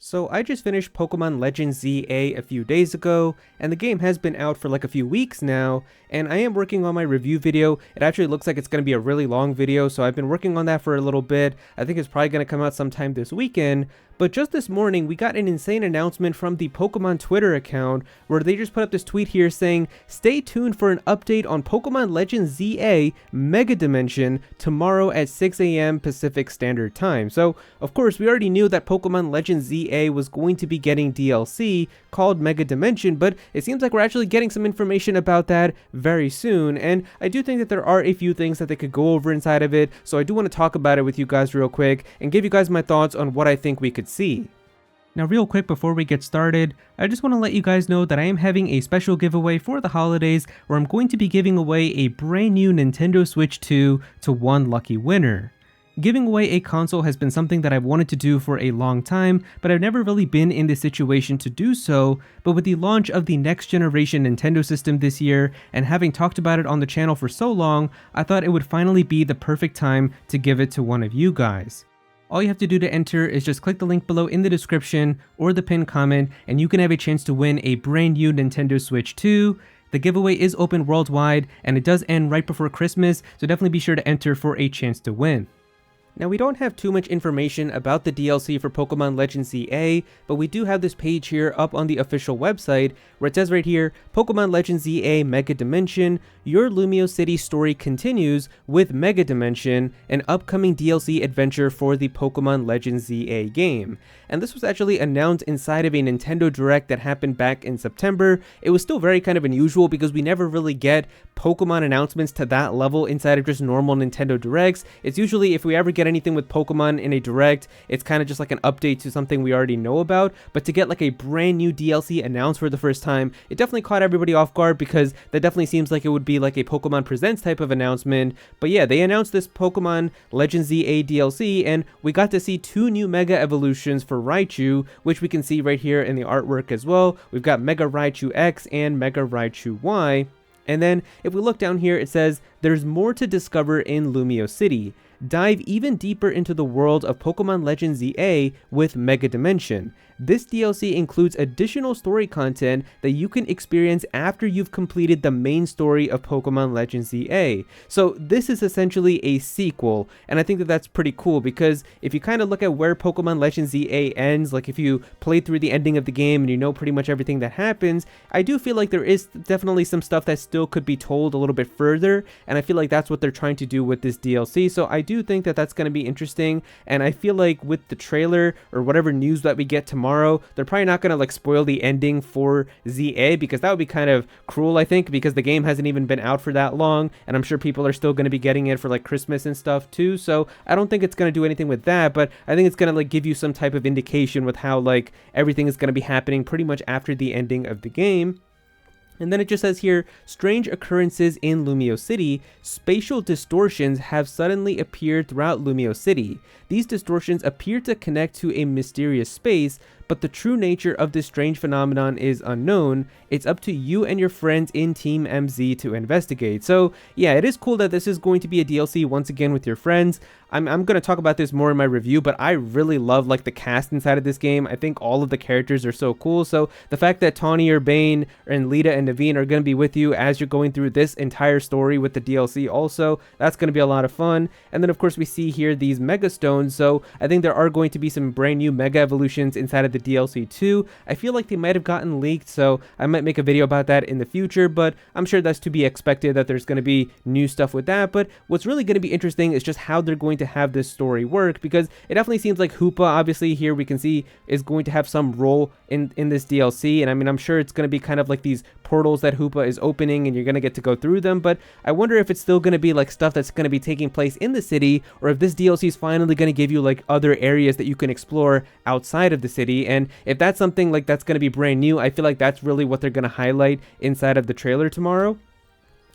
So I just finished Pokemon Legends ZA a few days ago, and the game has been out for like a few weeks now, and I am working on my review video. It actually looks like it's going to be a really long video, so I've been working on that for a little bit. I think it's probably going to come out sometime this weekend, but just this morning we got an insane announcement from the Pokemon Twitter account where they just put up this tweet here saying, "Stay tuned for an update on Pokemon Legends ZA Mega Dimension tomorrow at 6 a.m. Pacific Standard Time." So, of course, we already knew that Pokemon Legends ZA was going to be getting DLC called Mega Dimension, but it seems like we're actually getting some information about that very soon, and I do think that there are a few things that they could go over inside of it, so I do want to talk about it with you guys real quick and give you guys my thoughts on what I think we could see. Now real quick before we get started, I just want to let you guys know that I am having a special giveaway for the holidays where I'm going to be giving away a brand new Nintendo Switch 2 to one lucky winner. Giving away a console has been something that I've wanted to do for a long time, but I've never really been in the situation to do so, but with the launch of the next generation Nintendo system this year, and having talked about it on the channel for so long, I thought it would finally be the perfect time to give it to one of you guys. All you have to do to enter is just click the link below in the description or the pinned comment, and you can have a chance to win a brand new Nintendo Switch 2. The giveaway is open worldwide, and it does end right before Christmas, so definitely be sure to enter for a chance to win. Now we don't have too much information about the DLC for Pokemon Legends ZA, but we do have this page here up on the official website where it says right here, Pokemon Legends ZA Mega Dimension, your Lumio City story continues with Mega Dimension, an upcoming DLC adventure for the Pokemon Legends ZA game. And this was actually announced inside of a Nintendo Direct that happened back in September. It was still very kind of unusual because we never really get Pokemon announcements to that level inside of just normal Nintendo Directs. It's usually, if we ever get anything with Pokemon in a Direct, it's kind of just like an update to something we already know about, but to get like a brand new DLC announced for the first time, it definitely caught everybody off guard because that definitely seems like it would be like a Pokemon Presents type of announcement. But yeah, they announced this Pokemon Legends ZA DLC, and we got to see two new Mega Evolutions for Raichu, which we can see right here in the artwork as well. We've got Mega Raichu X and Mega Raichu Y. And then if we look down here, it says there's more to discover in Lumio City. Dive even deeper into the world of Pokemon Legends ZA with Mega Dimension. This DLC includes additional story content that you can experience after you've completed the main story of Pokemon Legends ZA. So this is essentially a sequel, and I think that that's pretty cool because if you kind of look at where Pokemon Legends ZA ends, like if you played through the ending of the game and you know pretty much everything that happens, I do feel like there is definitely some stuff that still could be told a little bit further, and I feel like that's what they're trying to do with this DLC. So I do think that that's going to be interesting, and I feel like with the trailer or whatever news that we get tomorrow, they're probably not going to like spoil the ending for ZA because that would be kind of cruel, I think, because the game hasn't even been out for that long, and I'm sure people are still going to be getting it for like Christmas and stuff too. So I don't think it's going to do anything with that, but I think it's going to like give you some type of indication with how like everything is going to be happening pretty much after the ending of the game. And then it just says here, strange occurrences in Lumio City. Spatial distortions have suddenly appeared throughout Lumio City. These distortions appear to connect to a mysterious space, but the true nature of this strange phenomenon is unknown. It's up to you and your friends in Team MZ to investigate. So yeah, it is cool that this is going to be a DLC once again with your friends. I'm going to talk about this more in my review, but I really love like the cast inside of this game. I think all of the characters are so cool. So the fact that Tawny or Bane and Lita and Naveen are going to be with you as you're going through this entire story with the DLC also, that's going to be a lot of fun. And then of course we see here these Mega Stones. So I think there are going to be some brand new Mega Evolutions inside of the DLC too. I feel like they might have gotten leaked, so I might make a video about that in the future, but I'm sure that's to be expected that there's going to be new stuff with that. But what's really going to be interesting is just how they're going to have this story work, because it definitely seems like Hoopa, obviously here we can see, is going to have some role in this DLC, and I mean I'm sure it's going to be kind of like these portals that Hoopa is opening and you're going to get to go through them, but I wonder if it's still going to be like stuff that's going to be taking place in the city, or if this DLC is finally going to give you like other areas that you can explore outside of the city. And if that's something like that's going to be brand new, I feel like that's really what they're going to highlight inside of the trailer tomorrow.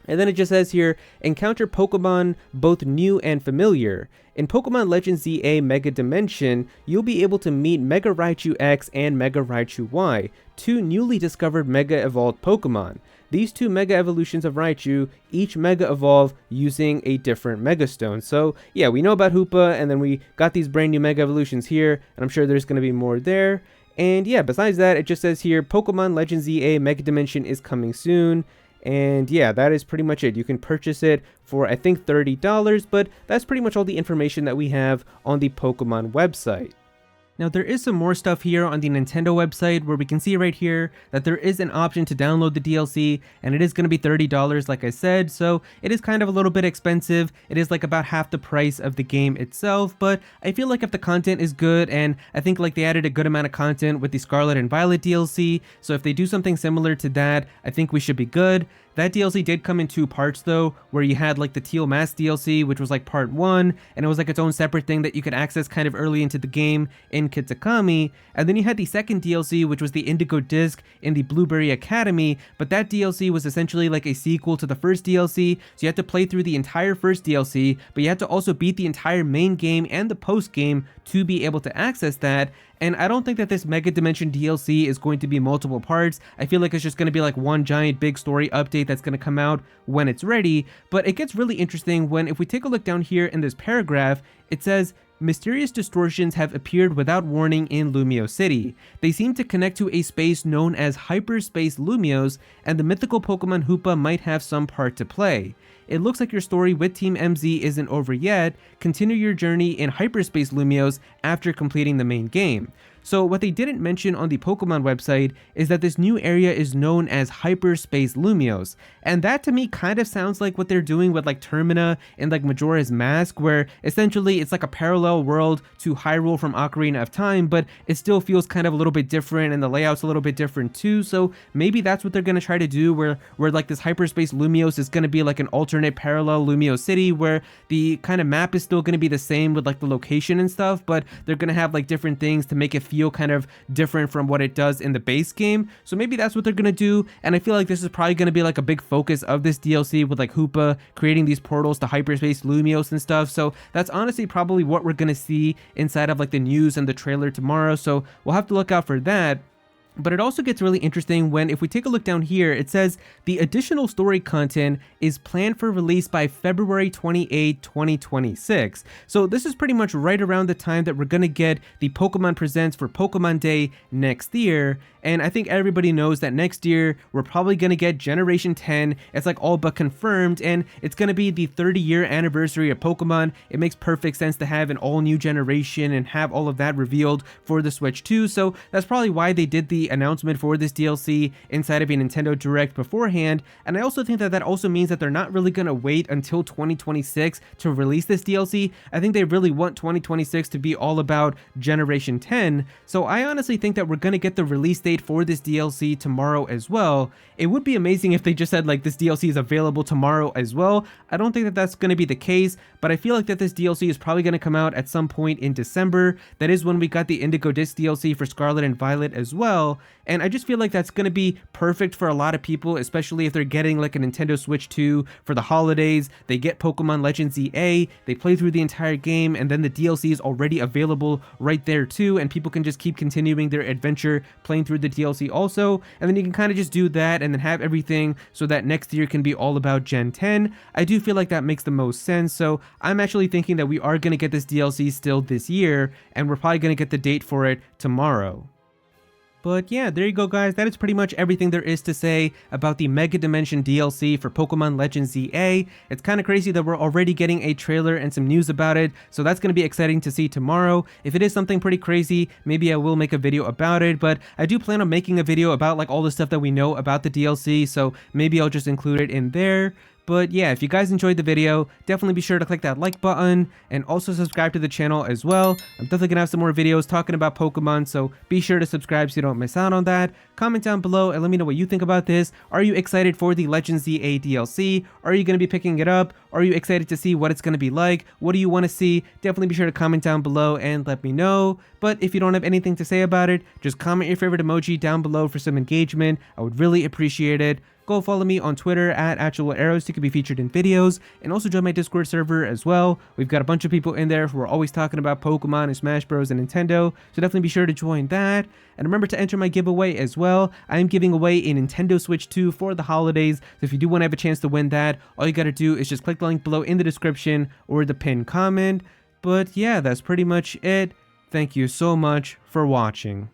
And then it just says here, encounter Pokemon both new and familiar. In Pokemon Legends ZA Mega Dimension, you'll be able to meet Mega Raichu X and Mega Raichu Y, two newly discovered Mega Evolved Pokemon. These two Mega Evolutions of Raichu each Mega Evolve using a different Mega Stone. So yeah, we know about Hoopa, and then we got these brand new Mega Evolutions here, and I'm sure there's going to be more there. And yeah, besides that, it just says here, Pokemon Legends ZA Mega Dimension is coming soon. And yeah, that is pretty much it. You can purchase it for, I think, $30, but that's pretty much all the information that we have on the Pokemon website. Now, there is some more stuff here on the Nintendo website where we can see right here that there is an option to download the DLC, and it is going to be $30 like I said, so it is kind of a little bit expensive. It is like about half the price of the game itself, but I feel like if the content is good, and I think like they added a good amount of content with the Scarlet and Violet DLC, so if they do something similar to that, I think we should be good. That DLC did come in two parts though, where you had like the Teal Mask DLC, which was like part 1, and it was like its own separate thing that you could access kind of early into the game in Kitakami, and then you had the second DLC, which was the Indigo Disc in the Blueberry Academy, but that DLC was essentially like a sequel to the first DLC, so you had to play through the entire first DLC, but you had to also beat the entire main game and the post game to be able to access that. And I don't think that this Mega Dimension DLC is going to be multiple parts. I feel like it's just going to be like one giant big story update that's going to come out when it's ready. But it gets really interesting when, if we take a look down here in this paragraph, it says, mysterious distortions have appeared without warning in Lumio City. They seem to connect to a space known as Hyperspace Lumios, and the mythical Pokemon Hoopa might have some part to play. It looks like your story with Team MZ isn't over yet. Continue your journey in Hyperspace Lumios after completing the main game. So what they didn't mention on the Pokemon website is that this new area is known as Hyperspace Lumios, and that to me kind of sounds like what they're doing with like Termina and like Majora's Mask, where essentially it's like a parallel world to Hyrule from Ocarina of Time, but it still feels kind of a little bit different, and the layout's a little bit different too. So maybe that's what they're gonna try to do, where like this Hyperspace Lumios is gonna be like an alternate parallel Lumio City, where the kind of map is still gonna be the same with like the location and stuff, but they're gonna have like different things to make it feel kind of different from what it does in the base game. So maybe that's what they're gonna do, and I feel like this is probably gonna be like a big focus of this DLC with like Hoopa creating these portals to Hyperspace Lumios and stuff. So that's honestly probably what we're gonna see inside of like the news and the trailer tomorrow, so we'll have to look out for that. But it also gets really interesting when, if we take a look down here, it says the additional story content is planned for release by February 28, 2026. So this is pretty much right around the time that we're gonna get the Pokemon Presents for Pokemon Day next year. And I think everybody knows that next year we're probably gonna get Generation 10. It's like all but confirmed, and it's gonna be the 30-year anniversary of Pokemon. It makes perfect sense to have an all-new generation and have all of that revealed for the Switch too. So that's probably why they did the announcement for this DLC inside of a Nintendo Direct beforehand. And I also think that that also means that they're not really gonna wait until 2026 to release this DLC. I think they really want 2026 to be all about Generation 10. So I honestly think that we're gonna get the release date for this DLC tomorrow as well. It would be amazing if they just said like this DLC is available tomorrow as well. I don't think that that's going to be the case, but I feel like that this DLC is probably going to come out at some point in December. That is when we got the Indigo Disc DLC for Scarlet and Violet as well, and I just feel like that's going to be perfect for a lot of people, especially if they're getting like a Nintendo Switch 2 for the holidays. They get Pokemon Legends ZA, they play through the entire game, and then the DLC is already available right there too, and people can just keep continuing their adventure playing through the DLC also, and then you can kind of just do that and then have everything so that next year can be all about Gen 10. I do feel like that makes the most sense, so I'm actually thinking that we are going to get this DLC still this year, and we're probably going to get the date for it tomorrow. But yeah, there you go guys, that is pretty much everything there is to say about the Mega Dimension DLC for Pokemon Legends ZA. It's kind of crazy that we're already getting a trailer and some news about it, so that's going to be exciting to see tomorrow. If it is something pretty crazy, maybe I will make a video about it, but I do plan on making a video about like all the stuff that we know about the DLC, so maybe I'll just include it in there. But yeah, if you guys enjoyed the video, definitely be sure to click that like button and also subscribe to the channel as well. I'm definitely gonna have some more videos talking about Pokemon, so be sure to subscribe so you don't miss out on that. Comment down below and let me know what you think about this. Are you excited for the Legends ZA DLC? Are you gonna be picking it up? Are you excited to see what it's gonna be like? What do you want to see? Definitely be sure to comment down below and let me know. But if you don't have anything to say about it, just comment your favorite emoji down below for some engagement. I would really appreciate it. go follow me on Twitter at actual Aero so you can be featured in videos, and also join my Discord server as well. We've got a bunch of people in there who are always talking about Pokemon and Smash Bros and Nintendo, so definitely be sure to join that. And remember to enter my giveaway as well. I am giving away a Nintendo Switch 2 for the holidays, so if you do want to have a chance to win that, all you gotta do is just click the link below in the description or the pinned comment. But yeah, that's pretty much it. Thank you so much for watching.